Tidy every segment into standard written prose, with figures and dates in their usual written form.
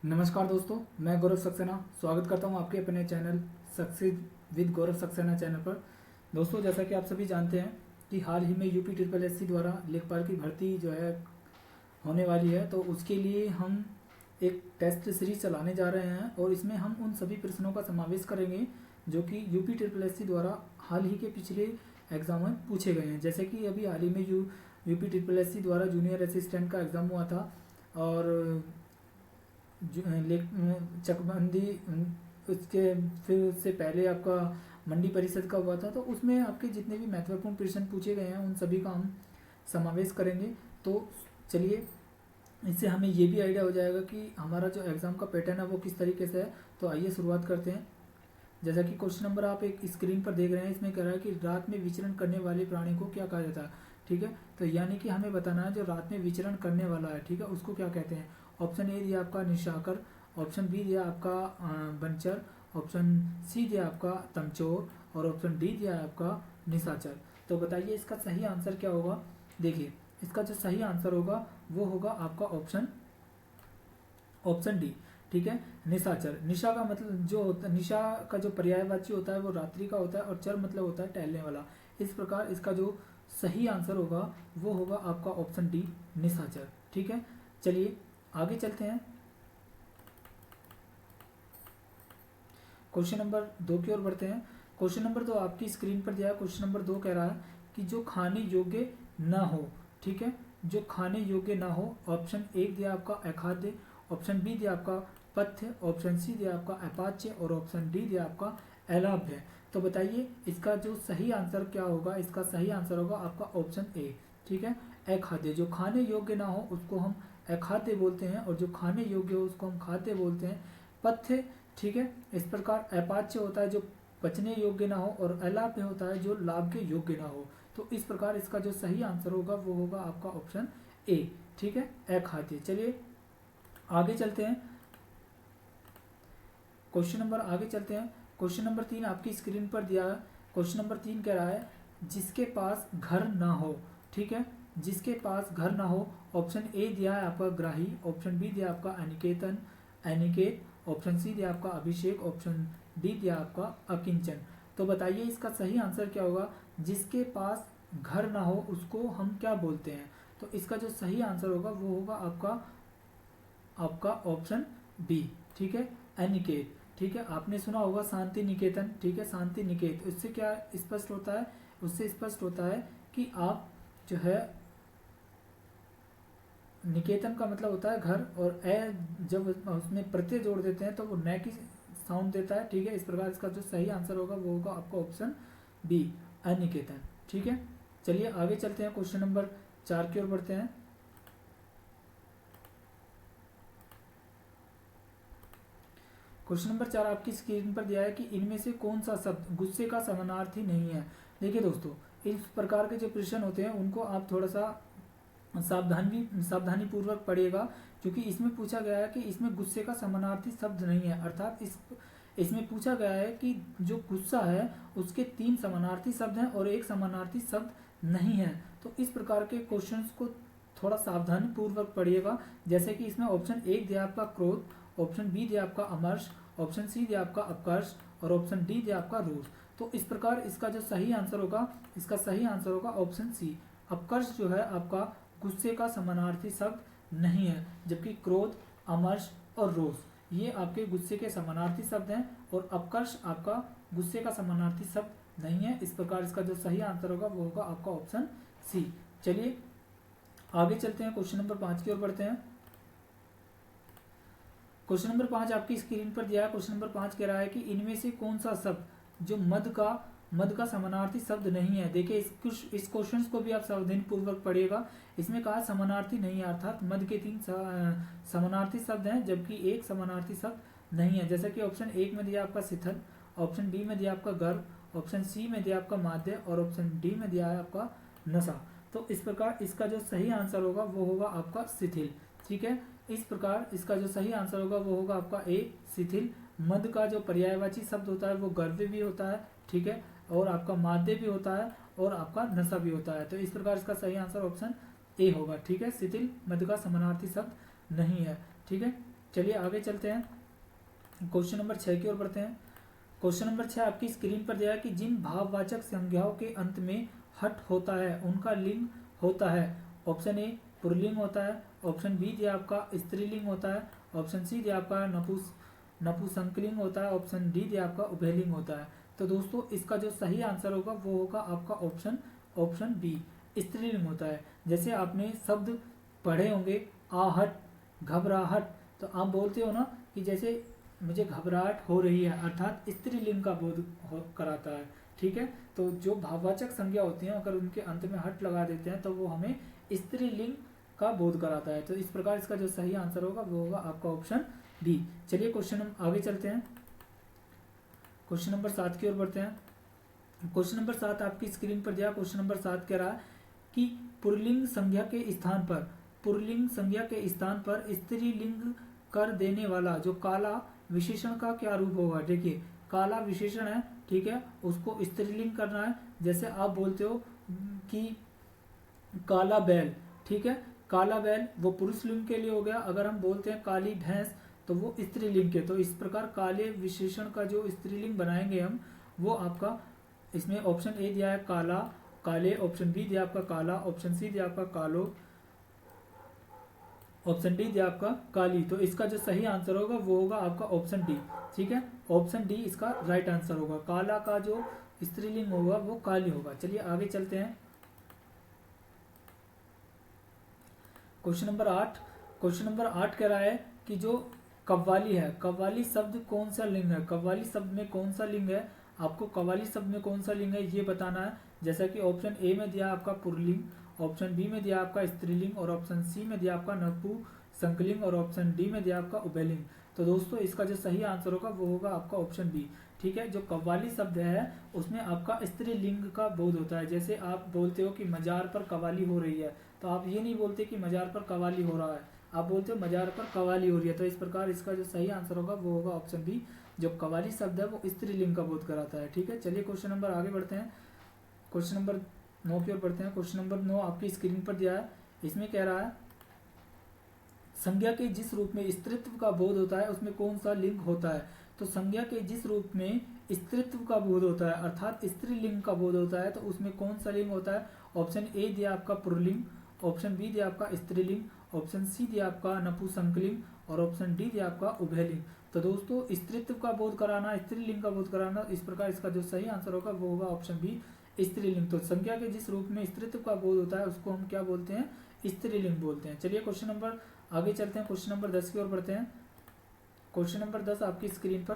नमस्कार दोस्तों, मैं गौरव सक्सेना स्वागत करता हूं आपके अपने channel success with Gaurav Saxena channel पर। दोस्तों, जैसा कि आप सभी जानते हैं कि हाल ही में यूपी ट्रिपल एस सी द्वारा लेखपाल की भर्ती जो है होने वाली है, तो उसके लिए हम एक टेस्ट सीरीज चलाने जा रहे हैं और इसमें हम उन सभी प्रश्नों का समावेश करेंगे जो कि यूपी ट्रिपल एस सी द्वारा हाल ही के पिछले एग्जाम में पूछे गए हैं। जैसे कि अभी हाल ही में यूपी ट्रिपल एस सी द्वारा जूनियर असिस्टेंट का एग्ज़ाम हुआ था और चकबंदी उसके फिर उससे पहले आपका मंडी परिषद का हुआ था, तो उसमें आपके जितने भी महत्वपूर्ण प्रश्न पूछे गए हैं उन सभी का हम समावेश करेंगे। तो चलिए, इससे हमें ये भी आइडिया हो जाएगा कि हमारा जो एग्ज़ाम का पैटर्न है वो किस तरीके से है। तो आइए शुरुआत करते हैं। जैसा कि क्वेश्चन नंबर आप एक स्क्रीन पर देख रहे हैं, इसमें कह रहा है कि रात में विचरण करने वाले प्राणी को क्या कहा जाता है। ठीक है, तो यानी कि हमें बताना है जो रात में विचरण करने वाला है, ठीक है, उसको क्या कहते हैं। ऑप्शन ए दिया आपका निशाकर, ऑप्शन बी दिया आपका बनचर, ऑप्शन सी दिया आपका तमचोर और ऑप्शन डी दिया आपका निशाचर। तो बताइए इसका सही आंसर क्या होगा। देखिए, इसका जो सही आंसर होगा वो होगा आपका ऑप्शन ऑप्शन डी। ठीक है, निशाचर। निशा का मतलब जो होता है, निशा का जो पर्यायवाची होता है वो रात्रि का होता है और चर मतलब होता है टहलने वाला। इस प्रकार इसका जो सही आंसर होगा वो होगा आपका ऑप्शन डी, निशाचर। ठीक है, चलिए आगे चलते हैं। क्वेश्चन नंबर 2 की ओर बढ़ते हैं। क्वेश्चन नंबर 2 आपकी स्क्रीन पर दिया है। क्वेश्चन नंबर 2 कह रहा है कि जो खाने योग्य ना हो। ठीक है, जो खाने योग्य ना हो। ऑप्शन ए दिया आपका अखाद्य, ऑप्शन बी दिया आपका पथ्य, ऑप्शन सी दिया आपका अपाच्य और ऑप्शन डी दिया आपका अलाभ्य। तो बताइए इसका जो सही आंसर क्या होगा। इसका सही आंसर होगा आपका ऑप्शन ए। ठीक है, अखाद्य। जो खाने योग्य ना हो उसको हम अखाद्य बोलते हैं और जो खाने योग्य हो उसको हम खाद्य बोलते हैं। पथ्य। ठीक है, इस प्रकार अपाच्य होता है जो पचने योग्य ना हो और अलाभ्य होता है जो लाभ के योग्य ना हो। तो इस प्रकार इसका जो सही आंसर होगा वो होगा आपका ऑप्शन ए। ठीक है, अखाद्य। चलिए आगे चलते हैं। क्वेश्चन नंबर आगे चलते हैं। क्वेश्चन नंबर 3 आपकी स्क्रीन पर दिया है। क्वेश्चन नंबर 3 कह रहा है जिसके पास घर ना हो। ठीक है, जिसके पास घर ना हो। ऑप्शन ए दिया है आपका ग्राही, ऑप्शन बी दिया आपका अनिकेतन अनिकेत, ऑप्शन सी दिया आपका अभिषेक, ऑप्शन डी दिया आपका अकिंचन। तो बताइए इसका सही आंसर क्या होगा। जिसके पास घर ना हो उसको हम क्या बोलते हैं। तो इसका जो सही आंसर होगा वो होगा आपका आपका ऑप्शन बी। ठीक है, अनिकेत। ठीक है, आपने सुना होगा शांति निकेतन। ठीक है, शांति निकेत। उससे क्या स्पष्ट होता है, उससे स्पष्ट होता है कि आप जो है निकेतन का मतलब होता है घर और ए जब उसमें प्रत्यय जोड़ देते हैं तो वो न की साउंड देता है। ठीक है, इस प्रकार इसका जो सही आंसर होगा वो होगा आपका ऑप्शन बी, अनिकेतन। ठीक है, चलिए आगे चलते हैं। क्वेश्चन नंबर 4 की ओर बढ़ते हैं। क्वेश्चन नंबर 4 आपकी स्क्रीन पर दिया है कि इनमें से कौन सा शब्द गुस्से का समानार्थी नहीं है। देखिए दोस्तों, इस प्रकार के जो प्रश्न होते हैं उनको आप थोड़ा सा सावधानी पूर्वक पढ़िएगा, क्योंकि इसमें पूछा गया है कि इसमें गुस्से का समानार्थी शब्द नहीं है। अर्थात इसमें पूछा गया है कि जो गुस्सा है उसके 3 समानार्थी शब्द हैं और एक समानार्थी शब्द नहीं है। तो इस प्रकार के क्वेश्चंस को थोड़ा सावधानी पूर्वक पढ़िएगा। जैसे कि इसमें ऑप्शन 1 दिया आपका क्रोध, ऑप्शन बी दिया आपका अमर्ष, ऑप्शन सी दिया आपका अपकर्ष और ऑप्शन डी दिया आपका रोष। तो इस प्रकार इसका जो सही आंसर होगा, इसका सही आंसर होगा ऑप्शन सी। अपकर्ष जो है आपका गुस्से का समानार्थी शब्द नहीं है, जबकि क्रोध, अमर्ष और रोष ये आपके गुस्से के समानार्थी शब्द हैं और अपकर्ष आपका गुस्से का समानार्थी शब्द नहीं है। इस प्रकार इसका जो सही आंसर होगा वो होगा आपका ऑप्शन सी। चलिए आगे चलते हैं। क्वेश्चन नंबर 5 की ओर बढ़ते हैं। क्वेश्चन नंबर 5 आपकी स्क्रीन पर दिया है। क्वेश्चन नंबर 5 कह रहा है कि इनमें से कौन सा शब्द जो मद का समानार्थी शब्द नहीं है। देखिए इस क्वेश्चन को भी आप सावधानी पूर्वक पढ़िएगा। इसमें कहा समानार्थी नहीं है, अर्थात मद के 3 समानार्थी शब्द हैं जबकि एक समानार्थी शब्द नहीं है। जैसे कि ऑप्शन 1 में दिया आपका शिथिल, ऑप्शन बी में दिया आपका गर्व, ऑप्शन सी में दिया आपका माध्य और ऑप्शन डी में दिया है आपका नशा। तो इस प्रकार इसका जो सही आंसर होगा वो होगा आपका शिथिल। ठीक है, इस प्रकार इसका जो सही आंसर होगा वो होगा आपका ए, शिथिल। मद का जो पर्यायवाची शब्द होता है वो गर्व भी होता है। ठीक है, और आपका माध्य भी होता है और आपका नशा भी होता है। तो इस प्रकार इसका सही आंसर ऑप्शन ए होगा। ठीक है, शिथिल मद का समानार्थी शब्द नहीं है। ठीक है, चलिए आगे चलते हैं, क्वेश्चन नंबर 6 की ओर बढ़ते हैं। क्वेश्चन नंबर 6 आपकी स्क्रीन पर दिया है कि जिन भाववाचक संज्ञाओं के अंत में हट होता है उनका लिंग होता है। ऑप्शन ए पुल्लिंग होता है, ऑप्शन बी दिया आपका स्त्रीलिंग होता है, ऑप्शन सी दिया आपका नपुंसकलिंग होता है, ऑप्शन डी दिया आपका उभयलिंग होता है। तो दोस्तों इसका जो सही आंसर होगा वो होगा आपका ऑप्शन बी, स्त्रीलिंग होता है। जैसे आपने शब्द पढ़े होंगे आहट, घबराहट, तो आप बोलते हो ना कि जैसे मुझे घबराहट हो रही है, अर्थात स्त्रीलिंग का बोध कराता है। ठीक है, तो जो भाववाचक संज्ञा होती हैं अगर उनके अंत में हट लगा देते हैं तो वो हमें स्त्रीलिंग का बोध कराता है। तो इस प्रकार इसका जो सही आंसर होगा वो होगा आपका ऑप्शन बी। चलिए क्वेश्चन हम आगे चलते हैं, क्वेश्चन नंबर 7 की ओर बढ़ते हैं। क्वेश्चन नंबर 7 आपकी स्क्रीन पर दिया। क्वेश्चन नंबर 7 कह रहा है कि पुल्लिंग संज्ञा के स्थान पर स्त्रीलिंग कर देने वाला जो काला विशेषण का क्या रूप होगा। देखिए काला विशेषण है, ठीक है, उसको स्त्रीलिंग करना है। जैसे आप बोलते हो कि काला बैल, ठीक है, काला बैल वो पुरुष लिंग के लिए हो गया। अगर हम बोलते हैं काली भैंस तो वो स्त्रीलिंग के। तो इस प्रकार काले विशेषण का जो स्त्रीलिंग बनाएंगे हम, वो आपका इसमें ऑप्शन ए दिया है काला, काले, ऑप्शन बी दिया आपका काला, ऑप्शन सी दिया आपका कालो, ऑप्शन डी दिया आपका काली। तो इसका जो सही आंसर होगा वो होगा आपका ऑप्शन डी। ठीक है, ऑप्शन डी इसका राइट आंसर होगा। काला का जो स्त्रीलिंग होगा वो काली होगा। चलिए आगे चलते हैं, क्वेश्चन नंबर 8। क्वेश्चन नंबर 8 कह रहा है कि जो कव्वाली है, कव्वाली शब्द कौन सा लिंग है, कव्वाली शब्द में कौन सा लिंग है, आपको कव्वाली शब्द में कौन सा लिंग है ये बताना है। जैसा कि ऑप्शन ए में दिया आपका पुल्लिंग, ऑप्शन बी में दिया आपका स्त्रीलिंग, और ऑप्शन सी में दिया आपका नपुंसकलिंग, और ऑप्शन डी में दिया आपका उभयलिंग। तो दोस्तों इसका जो सही आंसर होगा वो होगा आपका ऑप्शन बी। ठीक है, जो कव्वाली शब्द है उसमें आपका स्त्रीलिंग का बोध होता है। जैसे आप बोलते हो कि मजार पर कव्वाली हो रही है, तो आप ये नहीं बोलते कि मजार पर कव्वाली हो रहा है, आप बोलते हो मजार पर कव्वाली हो रही है। तो इस प्रकार इसका जो सही आंसर होगा वो होगा ऑप्शन बी। जो कव्वाली शब्द है वो स्त्रीलिंग का बोध कराता है। ठीक है, चलिए क्वेश्चन नंबर आगे बढ़ते हैं, क्वेश्चन नंबर 9 की ओर बढ़ते हैं। क्वेश्चन नंबर 9 आपकी स्क्रीन पर दिया है। इसमें कह रहा है संज्ञा के जिस रूप में स्त्रीत्व का बोध होता है उसमें कौन सा लिंग होता है। तो संज्ञा के जिस रूप में स्त्रीत्व का बोध होता है अर्थात स्त्रीलिंग का बोध होता है तो उसमें कौन सा लिंग होता है। ऑप्शन ए दिया आपका पुल्लिंग, ऑप्शन बी दिया आपका स्त्रीलिंग, ऑप्शन सी दिया आपका नपुंसकलिंग, और ऑप्शन डी दिया आपका उभयलिंग। तो दोस्तों स्त्रीत्व का बोध कराना, स्त्रीलिंग का बोध कराना, इस प्रकार इसका जो सही आंसर होगा वो होगा ऑप्शन बी, स्त्रीलिंग। तो संज्ञा के जिस रूप में स्त्रीत्व का बोध होता है उसको हम क्या बोलते हैं, स्त्रीलिंग बोलते हैं। चलिए क्वेश्चन नंबर आगे चलते हैं, क्वेश्चन नंबर 10 की ओर बढ़ते हैं। क्वेश्चन नंबर 10 आपकी स्क्रीन पर।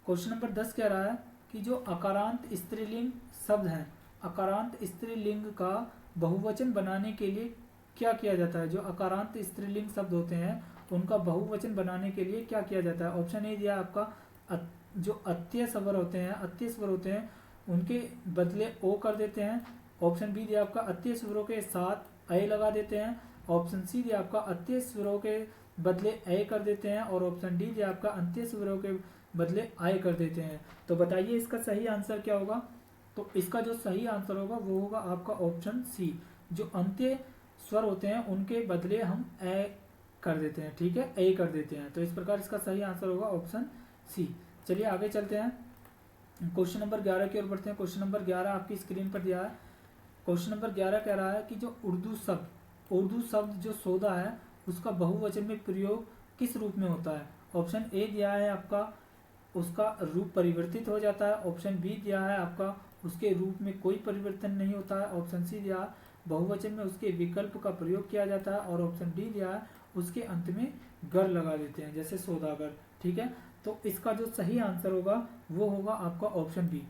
क्वेश्चन नंबर 10 कह रहा है कि जो अकारांत स्त्रीलिंग शब्द हैं, अकारांत स्त्रीलिंग का बहुवचन बनाने के लिए क्या किया जाता है। जो अकारांत स्त्रीलिंग शब्द होते हैं उनका बहुवचन बनाने के लिए क्या किया जाता है। ऑप्शन ए दिया आपका जो अत्यय स्वर होते हैं उनके बदले ओ कर देते हैं, ऑप्शन बी दिया आपका अत्यय स्वरों के साथ ए लगा देते हैं, ऑप्शन सी दिया आपका अत्यय स्वरों के बदले ए कर देते हैं, और ऑप्शन डी दिया आपका अंत्य स्वरों के बदले आय कर देते हैं। तो बताइए इसका सही आंसर क्या होगा। तो इसका जो सही आंसर होगा वो होगा आपका ऑप्शन सी, जो अंत्य स्वर होते हैं उनके बदले हम ए कर देते हैं। ठीक है, ए कर देते हैं। तो इस प्रकार इसका सही आंसर होगा ऑप्शन सी। चलिए आगे चलते हैं, क्वेश्चन नंबर 11 की ओर बढ़ते हैं। क्वेश्चन नंबर 11 आपकी स्क्रीन पर दिया है। क्वेश्चन नंबर 11 कह रहा है कि जो उर्दू शब्द जो सौदा है उसका बहुवचन में प्रयोग किस रूप में होता है। ऑप्शन ए दिया है आपका उसका रूप परिवर्तित हो जाता है, ऑप्शन बी दिया है आपका उसके रूप में कोई परिवर्तन नहीं होता है, ऑप्शन सी दिया बहुवचन में उसके विकल्प का प्रयोग किया जाता है, और ऑप्शन डी दिया है उसके अंत में गर लगा देते हैं जैसे सौदागर। ठीक है, तो इसका जो सही आंसर होगा वो होगा आपका ऑप्शन बी।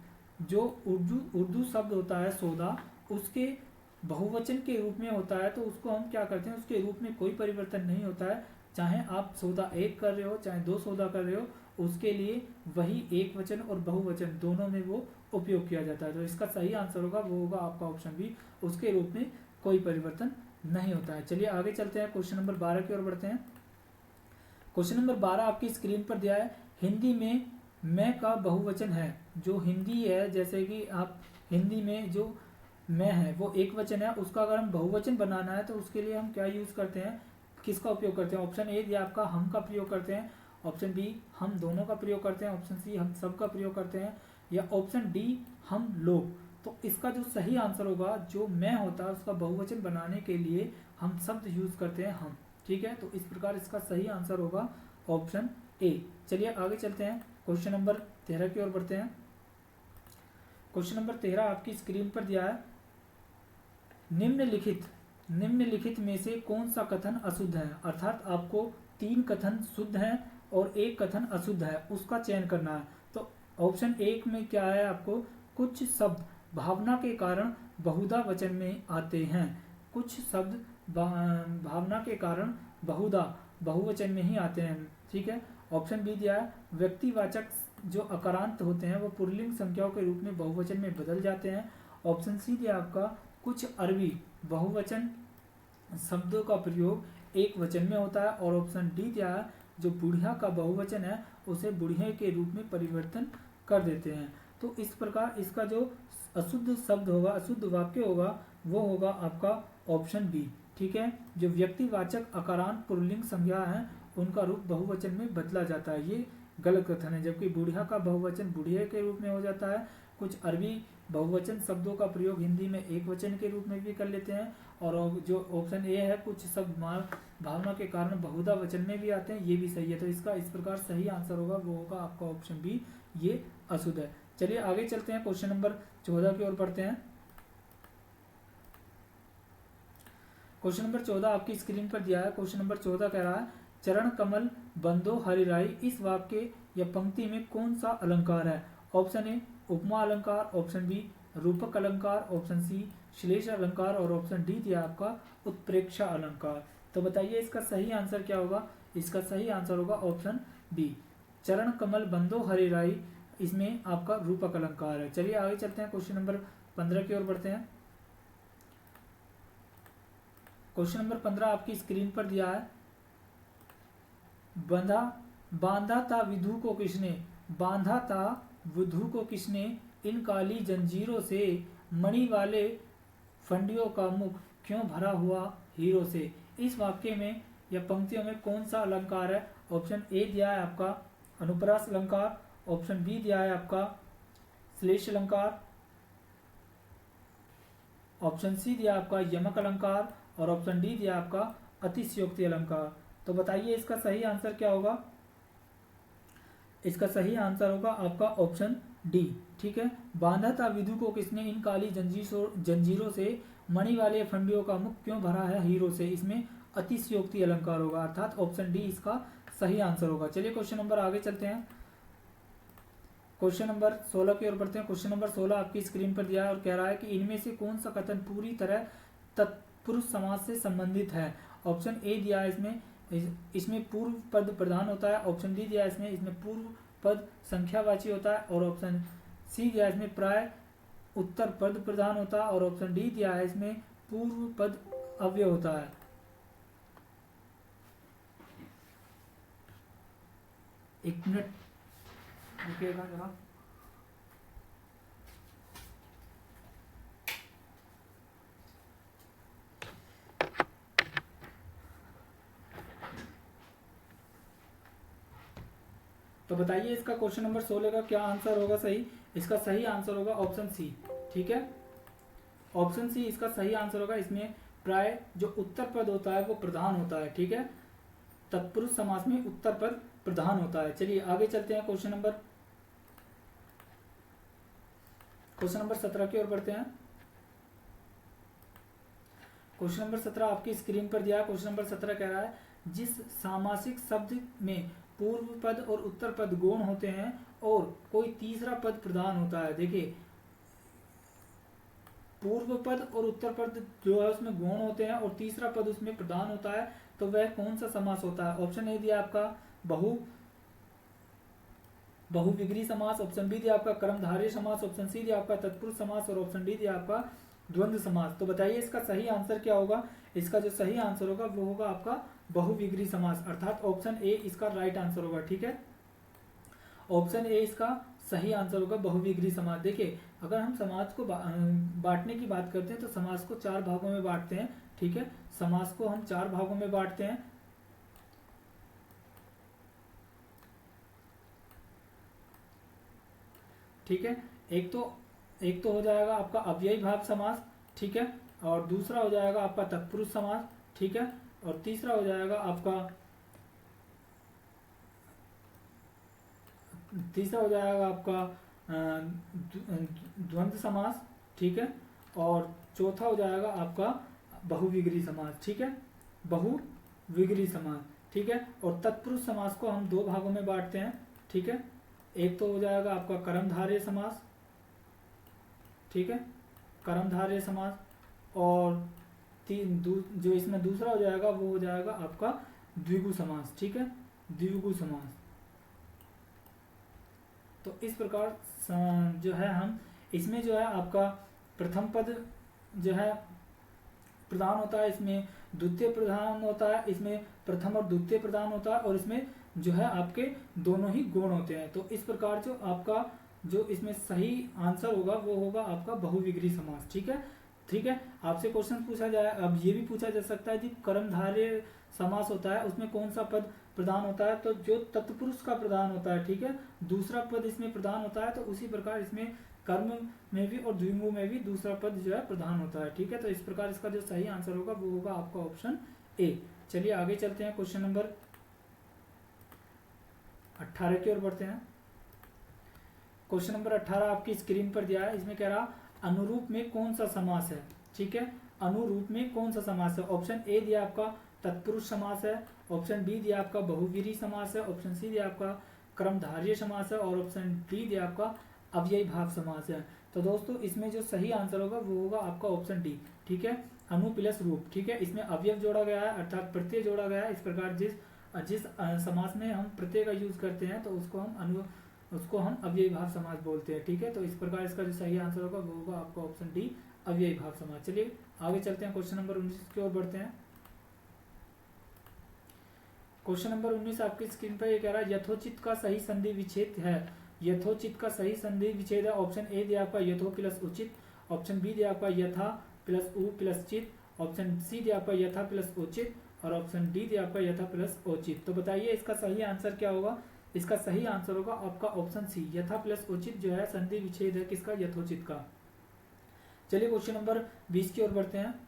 जो उर्दू शब्द होता है सौदा उसके बहुवचन के रूप में होता है तो उसको हम क्या करते हैं, उसके रूप में कोई परिवर्तन नहीं होता है। चाहे आप सौदा एक कर रहे हो चाहे दो सौदा कर रहे हो, उसके लिए वही एक वचन और बहुवचन दोनों में वो उपयोग किया जाता है। तो इसका सही आंसर होगा वो होगा आपका ऑप्शन बी, उसके रूप में कोई परिवर्तन नहीं होता है। चलिए आगे चलते हैं, क्वेश्चन नंबर 12 की ओर बढ़ते हैं। क्वेश्चन नंबर 12 आपकी स्क्रीन पर दिया है। हिंदी में मैं का बहुवचन है, जो हिंदी है जैसे कि आप हिंदी में जो मैं है वो एक वचन है, उसका अगर हम बहुवचन बनाना है तो उसके लिए हम क्या यूज करते हैं, किसका उपयोग करते हैं? ऑप्शन ए दिया आपका हम का प्रयोग करते हैं, ऑप्शन बी हम दोनों का प्रयोग करते हैं, ऑप्शन सी हम सब का प्रयोग करते हैं, या ऑप्शन डी हम लोग। तो इसका जो सही आंसर होगा, जो मैं होता है उसका बहुवचन बनाने के लिए हम शब्द यूज करते हैं हम। ठीक है, तो इस प्रकार इसका सही आंसर होगा ऑप्शन ए। चलिए आगे चलते हैं, क्वेश्चन नंबर 13 की ओर बढ़ते हैं। क्वेश्चन नंबर 13 आपकी स्क्रीन पर दिया है, निम्नलिखित में से कौन सा कथन अशुद्ध है? अर्थात आपको 3 कथन शुद्ध हैं और 1 कथन अशुद्ध है, उसका चयन करना है। तो ऑप्शन 1 में क्या है आपको, कुछ शब्द भावना के कारण बहुधा वचन में आते हैं। कुछ शब्द भावना के कारण बहुधा बहुवचन में ही आते हैं। ठीक है, ऑप्शन बी दिया है, व्यक्तिवाचक जो अकारांत होते हैं वो पुल्लिंग संख्याओं के रूप में बहुवचन में बदल जाते हैं। ऑप्शन सी दिया आपका, कुछ अरबी बहुवचन शब्दों का प्रयोग एक वचन में होता है। और ऑप्शन डी दिया है, जो बुढ़िया का बहुवचन है उसे बुढ़िया के रूप में परिवर्तन कर देते हैं। तो इस प्रकार इसका जो अशुद्ध शब्द होगा, अशुद्ध वाक्य होगा, वो होगा आपका ऑप्शन बी। ठीक है, जो व्यक्तिवाचक अकारांत पुल्लिंग संज्ञा है उनका रूप बहुवचन में बदला जाता है, ये गलत कथन है। जबकि बुढ़िया का बहुवचन बुढ़िया के रूप में हो जाता है। कुछ अरबी बहुवचन शब्दों का प्रयोग हिंदी में एक वचन के रूप में भी कर लेते हैं। और जो ऑप्शन ए है, कुछ शब्द भावना के कारण बहुधा वचन में भी आते हैं, ये भी सही है। तो इसका इस प्रकार सही आंसर होगा वो होगा आपका ऑप्शन बी, ये अशुद्ध है। चलिए आगे चलते हैं, क्वेश्चन नंबर 14 की ओर बढ़ते हैं। क्वेश्चन नंबर 14 आपकी स्क्रीन पर दिया है। क्वेश्चन नंबर 14 कह रहा है, चरण कमल बंदो हरिराई, इस वाक्य या पंक्ति में कौन सा अलंकार है? ऑप्शन ए उपमा अलंकार, ऑप्शन बी रूपक अलंकार, ऑप्शन सी श्लेष अलंकार, और ऑप्शन डी दिया आपका उत्प्रेक्षा अलंकार। तो बताइए इसका सही आंसर क्या होगा? इसका सही आंसर होगा ऑप्शन बी, चरण कमल बंदो हरिराई, इसमें आपका रूपक अलंकार है। चलिए आगे चलते हैं, क्वेश्चन नंबर 15 की ओर बढ़ते हैं। क्वेश्चन नंबर 15 आपकी स्क्रीन पर दिया है, बांधा था विधु को किसने, बांधा था विधु को किसने, इन काली जंजीरों से, मणि वाले फंडियों का मुख क्यों भरा हुआ हीरो से। इस वाक्य में या पंक्तियों में कौन सा अलंकार है? ऑप्शन ए दिया है आपका अनुप्रास अलंकार, ऑप्शन बी दिया है आपका श्लेष अलंकार, ऑप्शन सी दिया आपका यमक अलंकार, और ऑप्शन डी दिया आपका अतिशयोक्ति अलंकार। तो बताइए इसका सही आंसर क्या होगा? इसका सही आंसर होगा आपका ऑप्शन डी। ठीक है, बांधा था विधु को किसने, इन काली जंजीरों से, मणि वाले फंडियों का मुख क्यों भरा है हीरो से, इसमें अतिशयोक्ति अलंकार होगा, अर्थात ऑप्शन डी इसका सही आंसर होगा। चलिए क्वेश्चन नंबर आगे चलते हैं, क्वेश्चन नंबर 16 की ओर बढ़ते हैं। क्वेश्चन नंबर 16 आपकी स्क्रीन पर दिया है और कह रहा है कि इनमें से कौन सा कथन पूरी तरह तत्पुरुष समाज से संबंधित है? ऑप्शन ए दिया है, इसमें पूर्व पद प्रधान होता है, ऑप्शन डी दिया है इसमें पूर्व पद संख्यावाची होता है, और ऑप्शन सी दिया है इसमें प्राय उत्तर पद प्रधान होता है, और ऑप्शन डी दिया है इसमें पूर्व पद अव्यय होता है। एक मिनट रुकिएगा जरा। तो बताइए इसका क्वेश्चन नंबर 16 का क्या आंसर होगा सही? इसका सही आंसर होगा ऑप्शन सी। ठीक है, ऑप्शन सी इसका सही आंसर होगा। इसमें प्राय जो उत्तर पद होता है वो प्रधान होता है। ठीक है, तत्पुरुष समास में उत्तर पद प्रधान होता है। चलिए आगे चलते हैं, क्वेश्चन नंबर 17 की ओर बढ़ते हैं। क्वेश्चन नंबर 17 आपकी स्क्रीन पर दिया है। क्वेश्चन नंबर 17 कह रहा है, जिस सामासिक शब्द में पूर्व पद और उत्तर पद गौण होते हैं और कोई तीसरा पद प्रधान होता है। देखिए, पूर्व पद और उत्तर पद जो है उसमें गौण होते हैं और तीसरा पद उसमें प्रधान होता है, तो वह कौन सा समास होता है? ऑप्शन ए दिया आपका बहुविग्री समास, ऑप्शन बी दिया आपका कर्मधारय समास, ऑप्शन सी दिया आपका तत्पुरुष समास, और ऑप्शन डी दिया आपका द्वंद्व समास। तो बताइए इसका सही आंसर क्या होगा? इसका जो सही आंसर होगा वो होगा आपका बहुविग्री समास, अर्थात ऑप्शन ए इसका राइट आंसर होगा। ठीक है, ऑप्शन ए इसका सही आंसर होगा बहुविग्री समास। देखिए, अगर हम समाज को बांटने की बात करते हैं तो समाज को 4 भागों में बांटते हैं। ठीक है, समाज को हम 4 भागों में बांटते हैं। ठीक है। एक तो हो जाएगा आपका अव्ययी भाव समास, ठीक है, और दूसरा हो जाएगा आपका तत्पुरुष समास, ठीक है, और तीसरा हो जाएगा आपका द्वंद्व समास, ठीक है, और चौथा हो जाएगा आपका बहुविग्री समास, ठीक है, बहुविग्री समास, ठीक है। और तत्पुरुष समास को हम दो भागों में बांटते हैं, ठीक है। एक तो हो जाएगा आपका कर्मधारय समास, ठीक है, कर्मधारय समास, और जो इसमें दूसरा हो जाएगा वो हो जाएगा आपका द्विगु समास, ठीक है, द्विगु समास। तो इस प्रकार जो है हम इसमें जो है आपका प्रथम पद जो है प्रधान होता है, इसमें द्वितीय प्रधान होता है, इसमें प्रथम और द्वितीय प्रधान होता है, और इसमें जो है आपके दोनों ही गुण होते हैं। तो इस प्रकार जो आपका जो इसमें सही आंसर होगा वो होगा आपका बहुविग्री समास, ठीक है। ठीक है, आपसे क्वेश्चन पूछा जाए, अब ये भी पूछा जा सकता है कि कर्मधारय समास होता है उसमें कौन सा पद प्रधान होता है, तो जो तत्पुरुष का प्रधान होता है, ठीक है, दूसरा पद इसमें प्रधान होता है। तो उसी प्रकार इसमें कर्म में भी और द्विगु में भी दूसरा पद जो है प्रधान होता है, ठीक है। तो इस प्रकार इसका जो सही आंसर होगा वो होगा आपका ऑप्शन ए। चलिए आगे चलते हैं, क्वेश्चन नंबर 18 की ओर बढ़ते हैं। क्वेश्चन नंबर 18 आपकी स्क्रीन पर दिया है, इसमें कह रहा अनुरूप में कौन सा समास है, ठीक है, अनुरूप में कौन सा समास है। ऑप्शन ए दिया आपका तत्पुरुष समास है, ऑप्शन बी दिया आपका बहुवीरी समास है, ऑप्शन सी दिया आपका कर्मधारय समास है, और ऑप्शन डी दिया आपका अव्ययी भाव समास है। तो दोस्तों इसमें जो सही आंसर होगा वो होगा आपका ऑप्शन डी, ठीक है, अनु प्लस रूप, ठीक है। इसमें अवयव जोड़ा गया है अर्थात प्रत्यय जोड़ा गया है। इस प्रकार जिस समास में हम प्रत्यय का यूज करते हैं तो उसको हम अव्ययी भाव समास बोलते हैं, ठीक है। तो इस प्रकार इसका जो सही आंसर होगा वो होगा आपका ऑप्शन डी, अव्ययी भाव समास। चलिए आगे चलते हैं, क्वेश्चन नंबर 19 की ओर बढ़ते हैं। क्वेश्चन नंबर 19 आपकी स्क्रीन पर ये कह रहा है यथोचित का सही संधि विच्छेद है। यथोचित का सही संधि विच्छेद है। ऑप्शन ए दिया आपका यथो प्लस उचित, ऑप्शन बी दिया आपका यथा प्लस उ प्लस चित, ऑप्शन सी दिया आपका यथा प्लस उचित, और ऑप्शन डी दिया आपका यथा प्लस उचित। तो बताइए इसका सही आंसर क्या होगा। इसका सही आंसर होगा आपका ऑप्शन सी, यथा प्लस उचित जो है संधि विच्छेद है किसका, यथोचित का। चलिए क्वेश्चन नंबर 20 की ओर बढ़ते हैं।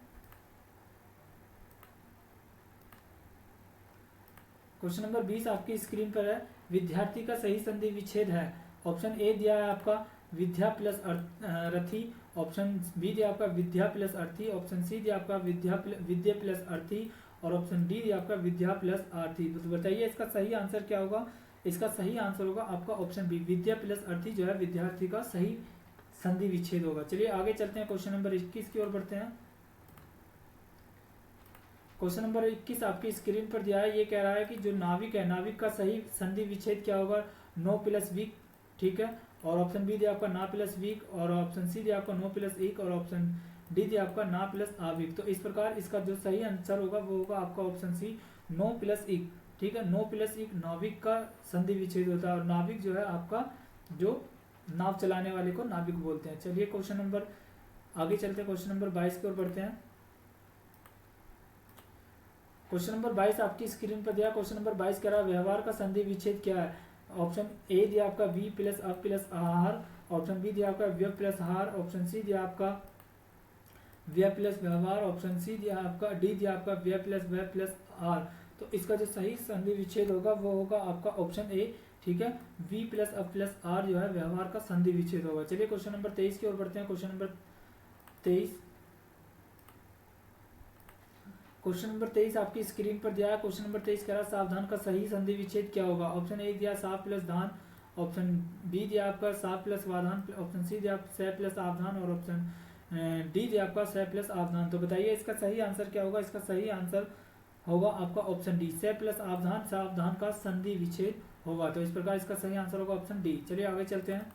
क्वेश्चन नंबर 20 आपकी स्क्रीन पर है, विद्यार्थी का सही संधि विच्छेद है। ऑप्शन ए दिया है आपका विद्या प्लस रथी, ऑप्शन बी दिया आपका विद्या प्लस अर्थी, ऑप्शन सी दिया आपका विद्या प्लस अर्थी, और ऑप्शन डी दिया आपका विद्या प्लस आर्थी। तो बताइए इसका सही आंसर क्या होगा। इसका सही आंसर होगा आपका ऑप्शन बी, विद्या प्लस अर्थी जो है विद्यार्थी का सही संधि विच्छेद होगा। चलिए आगे चलते हैं, क्वेश्चन नंबर 21 की ओर बढ़ते हैं। क्वेश्चन नंबर 21 आपकी स्क्रीन पर दिया है, ये कह रहा है कि जो नाविक है, नाविक का सही संधि विच्छेद क्या होगा, नो प्लस वीक, ठीक है, और ऑप्शन बी दिया आपका ना प्लस वीक, और ऑप्शन सी दिया आपका नो प्लस एक, और ऑप्शन डी दिया आपका ना प्लस आविक। तो इस प्रकार इसका जो सही आंसर होगा वो होगा आपका ऑप्शन सी, नो प्लस एक, ठीक है। नो प्लस एक नाविक का संधि विच्छेद होता है, और नाविक जो है आपका जो नाव चलाने वाले को नाविक बोलते हैं। चलिए क्वेश्चन नंबर आगे चलते हैं, क्वेश्चन नंबर 22 की ओर बढ़ते हैं। क्वेश्चन नंबर 22 आपकी स्क्रीन पर दिया। क्वेश्चन नंबर 22 कह रहा है व्यवहार का संधि विच्छेद क्या है। ऑप्शन ए दिया आपका वी प्लस अ प्लस आहार, ऑप्शन बी दिया आपका व्य प्लस हार, ऑप्शन सी दिया आपका व्य प्लस व्यवहार, ऑप्शन सी दिया आपका डी दिया आपका व्य प्लस व्य प्लस आर। तो इसका जो सही संधि विच्छेद होगा वो होगा आपका ऑप्शन ए, ठीक है, V plus A plus R जो है व्यवहार का संधि विच्छेद होगा। चलिए क्वेश्चन नंबर 23 की ओर बढ़ते हैं। क्वेश्चन नंबर 23 आपकी स्क्रीन पर दिया है। क्वेश्चन नंबर 23 कह रहा है सावधान का सही संधि विच्छेद क्या होगा। ऑप्शन ए दिया साव प्लस धान, ऑप्शन बी दिया आपका साव प्लस वाधान, ऑप्शन सी दिया स प्लस आवधान, और ऑप्शन डी दिया आपका स प्लस आवधान। तो बताइए इसका सही आंसर क्या होगा। इसका सही आंसर होगा आपका ऑप्शन डी, स प्लस आवधान सावधान का संधि विच्छेद होगा। तो इस प्रकार इसका सही आंसर होगा ऑप्शन डी। चलिए आगे चलते हैं,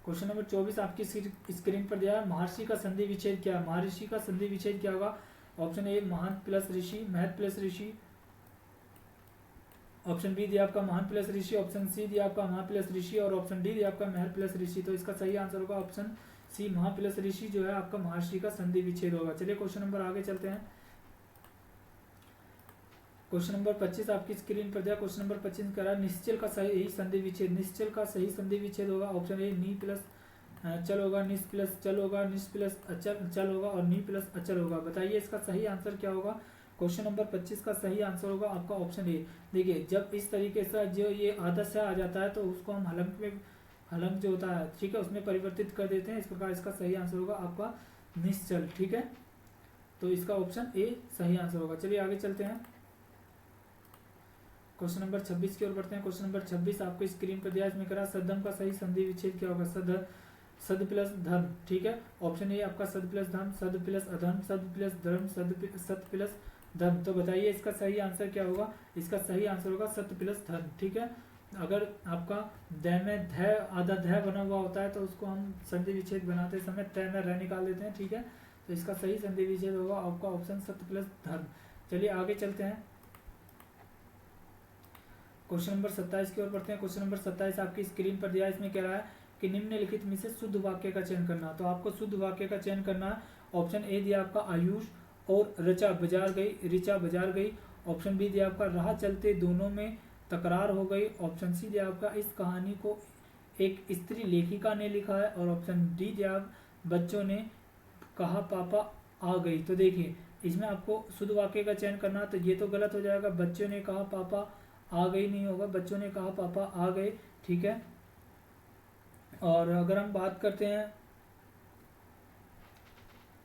क्वेश्चन नंबर 24 आपकी स्क्रीन पर दिया है, महर्षि का संधि विच्छेद क्या है। महर्षि का संधि विच्छेद क्या होगा। ऑप्शन ए महंत प्लस ऋषि, महत प्लस ऋषि, ऑप्शन बी दिया आपका महान प्लस ऋषि, ऑप्शन सी दिया आपका महा प्लस ऋषि, और ऑप्शन डी दिया आपका महर प्लस ऋषि। तो इसका सही आंसर होगा ऑप्शन सी, महा प्लस ऋषि जो है आपका महर्षि का संधि विच्छेद होगा। चलिए क्वेश्चन नंबर आगे चलते हैं। क्वेश्चन नंबर 25 आपकी स्क्रीन पर दिया। क्वेश्चन नंबर 25 कह रहा है निश्चल का सही संधि विच्छेद। निश्चल का सही संधि विच्छेद होगा ऑप्शन ए नी प्लस चल होगा, निस प्लस चल होगा, निस प्लस अचल चल होगा और नी प्लस अचल होगा। बताइए इसका सही आंसर क्या होगा। क्वेश्चन नंबर 25 का सही आंसर होगा आपका ऑप्शन ए। देखिए जब इस तरीके से जो ये आदत से आ जाता है तो उसको हम हलंत में, हलंत जो होता है ठीक है उसमें परिवर्तित कर देते हैं। इस प्रकार इसका सही आंसर होगा आपका निश्चल। ठीक है, तो इसका ऑप्शन ए सही आंसर होगा। चलिए आगे चलते हैं, क्वेश्चन नंबर 26 की ओर बढ़ते हैं। क्वेश्चन नंबर 26 आपको स्क्रीन पर दिया, इसमें करा सदम का सही संधि विच्छेद क्या होगा। सद प्लस धर्म। ठीक है, ऑप्शन ए आपका सद प्लस धर्म, सद प्लस अधर्म, सद प्लस धर्म, सत प्लस धर्म। तो बताइए इसका सही आंसर क्या होगा। इसका सही आंसर होगा सत प्लस धर्म। ठीक है, अगर आपका द में ध आधा ध बना हुआ होता है तो उसको हम संधि विच्छेद बनाते समय त में र निकाल देते हैं। ठीक है, तो इसका सही संधि विच्छेद होगा आपका ऑप्शन सत प्लस धर्म। चलिए आगे चलते हैं, क्वेश्चन नंबर 27 की ओर बढ़ते हैं। क्वेश्चन नंबर 27 आपकी स्क्रीन पर दिया है, इसमें कह रहा है कि निम्नलिखित में से शुद्ध वाक्य का चयन करना। तो आपको शुद्ध वाक्य का चयन करना है। ऑप्शन ए दिया आपका आयुष और ऋचा बाजार गई, ऋचा बाजार गई। ऑप्शन बी दिया आपका राह चलते दोनों में तकरार हो गई। ऑप्शन सी दिया आपका इस कहानी को एक स्त्री लेखिका ने लिखा है। और ऑप्शन डी दिया बच्चों ने कहा पापा आ गई। तो देखिए इसमें आपको शुद्ध वाक्य का चयन करना, तो ये तो गलत हो जाएगा, बच्चों ने कहा पापा आ गई नहीं होगा, बच्चों ने कहा पापा आ गए। ठीक है, और अगर हम बात करते हैं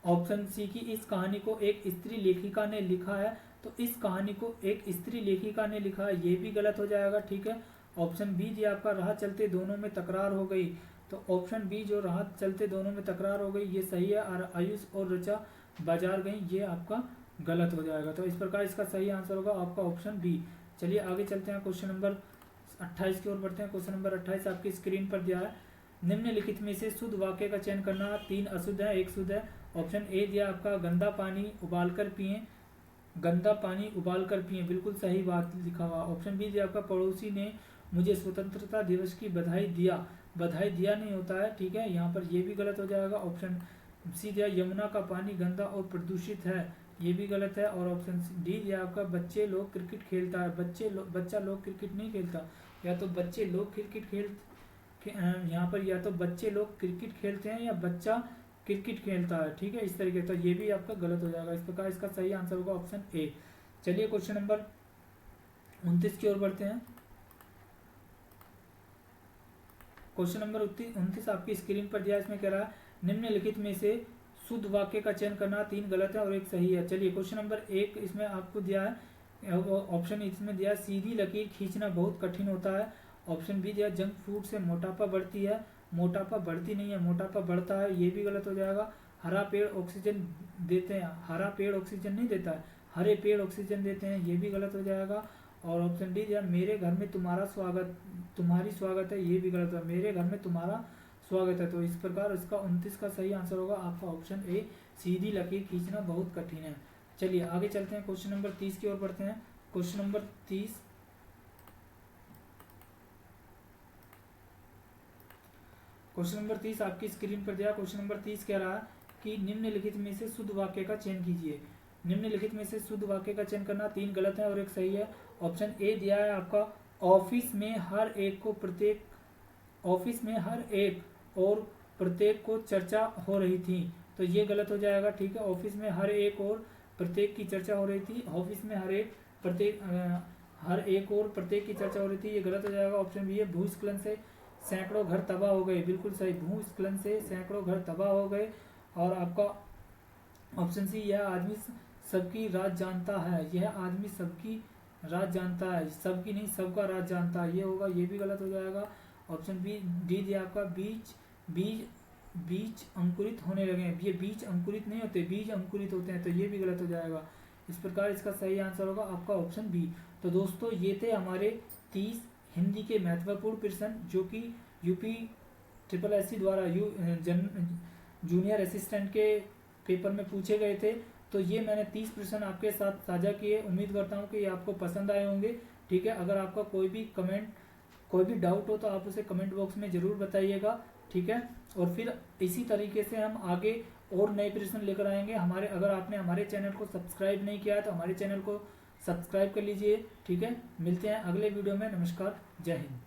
ऑप्शन सी की इस कहानी को एक स्त्री लेखिका ने लिखा है, तो इस कहानी को एक स्त्री लेखिका ने लिखा है, ये भी गलत हो जाएगा। ठीक है, ऑप्शन बी दिया आपका राह चलते दोनों में तकरार हो गई। तो ऑप्शन बी जो राह चलते दोनों में तकरार हो गई ये सही है, और आयुष और ऋचा बाजार गई ये आपका गलत हो जाएगा। तो इस प्रकार इसका सही आंसर होगा आपका ऑप्शन बी। चलिए आगे चलते हैं, क्वेश्चन नंबर 28 की ओर बढ़ते हैं। क्वेश्चन नंबर 28 आपकी स्क्रीन पर दिया है, निम्नलिखित में से शुद्ध वाक्य का चयन करना। 3 अशुद्ध है, 1 शुद्ध है। ऑप्शन ए दिया आपका गंदा पानी उबाल कर पिए, गंदा पानी उबाल कर पिए, बिल्कुल सही बात लिखा हुआ। ऑप्शन बी दिया आपका पड़ोसी ने मुझे स्वतंत्रता दिवस की बधाई दिया, बधाई दिया नहीं होता है। ठीक है, यहाँ पर ये भी गलत हो जाएगा। ऑप्शन सी दिया यमुना का पानी गंदा और प्रदूषित है, ये भी गलत है। और ऑप्शन डी दिया आपका बच्चे लोग क्रिकेट खेलता है, बच्चा लोग क्रिकेट नहीं खेलता। या तो बच्चे लोग क्रिकेट यहाँ पर या तो बच्चे लोग क्रिकेट खेलते हैं या बच्चा क्रिकेट खेलता है। ठीक है, इस तरीके, तो ये भी आपका गलत हो जाएगा। इस प्रकार इसका सही आंसर होगा ऑप्शन ए। चलिए क्वेश्चन नंबर 29 की ओर बढ़ते हैं। क्वेश्चन नंबर 29 आपकी स्क्रीन पर दिया, इसमें कह रहा है निम्नलिखित में से शुद्ध वाक्य का चयन करना। 3 गलत है और 1 सही है। चलिए क्वेश्चन नंबर 1 इसमें आपको दिया है, ऑप्शन इसमें दिया सीधी लकीर खींचना बहुत कठिन होता है। ऑप्शन बी दिया जंक फूड से मोटापा बढ़ती है, मोटापा बढ़ती नहीं है, मोटापा बढ़ता है, ये भी गलत हो जाएगा। हरा पेड़ ऑक्सीजन देते हैं, हरा पेड़ ऑक्सीजन नहीं देता है, हरे पेड़ ऑक्सीजन देते हैं, ये भी गलत हो जाएगा। और ऑप्शन डी दिया मेरे घर में तुम्हारा स्वागत, तुम्हारी स्वागत है, ये भी गलत है, मेरे घर में तुम्हारा स्वागत है। तो इस प्रकार इसका 29 का सही आंसर होगा आपका ऑप्शन ए, सीधी लकीर खींचना बहुत कठिन है। चलिए आगे चलते हैं, क्वेश्चन नंबर 30 की ओर बढ़ते हैं। क्वेश्चन नंबर 30 क्वेश्चन नंबर 30 आपकी स्क्रीन पर दिया। क्वेश्चन नंबर 30 कह रहा है कि निम्नलिखित में से शुद्ध वाक्य का चयन कीजिए। निम्नलिखित में से शुद्ध वाक्य का चयन करना। 3 गलत है और 1 सही है। ऑप्शन ए दिया है आपका ऑफिस में हर एक को प्रत्येक, ऑफिस में हर एक और प्रत्येक को चर्चा हो रही थी, तो ये गलत हो जाएगा। ठीक है, ऑफिस में हर एक और प्रत्येक की चर्चा हो रही थी, ऑफिस में हर एक और प्रत्येक की चर्चा हो रही थी, ये गलत हो जाएगा। ऑप्शन बी है भूस्खलन से सैकड़ों घर तबाह हो गए, बिल्कुल सही, भूस्खलन से सैकड़ों घर तबाह हो गए। और आपका ऑप्शन सी यह आदमी सबकी राज जानता है, यह आदमी सबकी राज जानता है, सबकी नहीं सबका राज जानता है, ये होगा, ये भी गलत हो जाएगा। ऑप्शन बी डी दिया आपका बीज अंकुरित होने लगे हैं, ये बीज अंकुरित नहीं होते, बीज अंकुरित होते हैं, तो ये भी गलत हो जाएगा। इस प्रकार इसका सही आंसर होगा आपका ऑप्शन बी। तो दोस्तों ये थे हमारे 30 हिंदी के महत्वपूर्ण प्रश्न जो कि यूपी SSC द्वारा जूनियर असिस्टेंट के पेपर में पूछे गए थे। तो ये मैंने 30 प्रश्न आपके साथ साझा किए, उम्मीद करता हूँ कि ये आपको पसंद आए होंगे। ठीक है, अगर आपका कोई भी डाउट हो तो आप उसे कमेंट बॉक्स में ज़रूर बताइएगा। ठीक है, और फिर इसी तरीके से हम आगे और नए प्रश्न लेकर आएंगे। अगर आपने हमारे चैनल को सब्सक्राइब नहीं किया है तो हमारे चैनल को सब्सक्राइब कर लीजिए। ठीक है, मिलते हैं अगले वीडियो में। नमस्कार, जय हिंद।